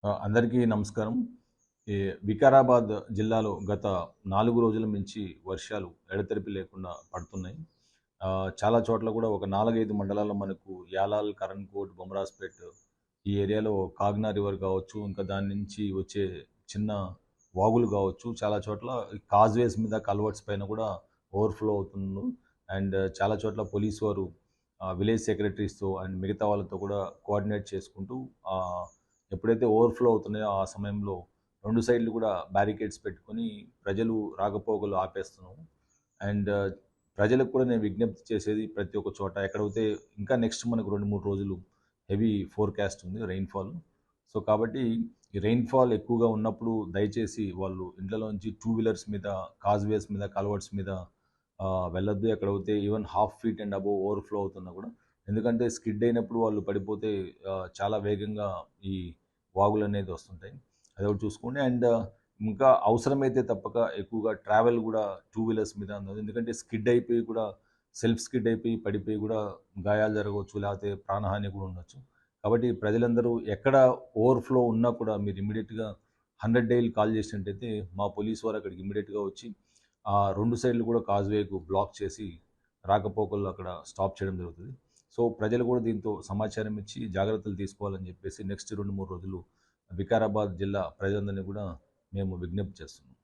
అందరికీ నమస్కారం. ఈ వికారాబాద్ జిల్లాలో గత 4 రోజుల నుంచి వర్షాలు ఎడతెరిపి లేకుండా పడుతున్నాయి. చాలా చోట్ల కూడా ఒక 4, 5 మండలాల్లో మనకు యాలాల్, కరణ్‌కోట్, బొమరాజ్‌పేట్ ఈ ఏరియాలో కాగ్నా రివర్ కావచ్చు, ఇంకా దాని నుంచి వచ్చే చిన్న వాగులు కావచ్చు, చాలా చోట్ల కాజ్‌వేస్ మీద, కల్వర్ట్స్ పైన కూడా ఓవర్‌ఫ్లో అవుతుంది. అండ్ చాలా చోట్ల పోలీసు వారు విలేజ్ సెక్రటరీస్‌తో అండ్ మిగతా వాళ్ళతో కూడా కోఆర్డినేట్ చేసుకుంటూ ఎప్పుడైతే ఓవర్‌ఫ్లో అవుతున్నాయో ఆ సమయంలో 2 సైడ్‌లు కూడా బ్యారికేడ్స్ పెట్టుకొని ప్రజలు రాకపోకలు ఆపేస్తున్నాము. అండ్ ప్రజలకు కూడా నేను విజ్ఞప్తి చేసేది ప్రతి ఒక్క చోట ఎక్కడైతే ఇంకా నెక్స్ట్ మనకు 2, 3 రోజులు హెవీ ఫోర్‌కాస్ట్ ఉంది రెయిన్‌ఫాల్. సో, కాబట్టి ఈ రెయిన్‌ఫాల్ ఎక్కువగా ఉన్నప్పుడు దయచేసి వాళ్ళు ఇంట్లలోంచి టూ వీలర్స్ మీద, కాజ్‌వేస్ మీద, కల్వర్ట్స్ మీద వెళ్ళొద్దు. ఎక్కడైతే even half feet and above overflow అవుతున్నా కూడా. ఎందుకంటే స్కిడ్ అయినప్పుడు వాళ్ళు పడిపోతే చాలా వేగంగా ఈ వాగులనేది వస్తుంటాయి. అదొకటి చూసుకోండి. అండ్ ఇంకా అవసరమైతే తప్పక ఎక్కువగా ట్రావెల్ కూడా టూ వీలర్స్ మీద అన్నది. ఎందుకంటే స్కిడ్ అయిపోయి కూడా సెల్ఫ్ స్కిడ్ అయిపోయి పడిపోయి కూడా గాయాలు జరగవచ్చు, లేకపోతే ప్రాణహాని కూడా ఉండొచ్చు. కాబట్టి ప్రజలందరూ ఎక్కడ ఓవర్‌ఫ్లో ఉన్నా కూడా మీరు ఇమ్మీడియేట్‌గా 100 డైల్ కాల్ చేసినట్టయితే మా పోలీసు వారు అక్కడికి ఇమ్మీడియేట్‌గా వచ్చి 2 సైడ్‌లు కూడా కాజ్‌వేకు బ్లాక్ చేసి రాకపోకలు అక్కడ స్టాప్ చేయడం జరుగుతుంది. సో, ప్రజలు కూడా దీంతో సమాచారం ఇచ్చి జాగ్రత్తలు తీసుకోవాలని చెప్పేసి నెక్స్ట్ 2, 3 రోజులు వికారాబాద్ జిల్లా ప్రజలందరినీ కూడా మేము విజ్ఞప్తి చేస్తున్నాం.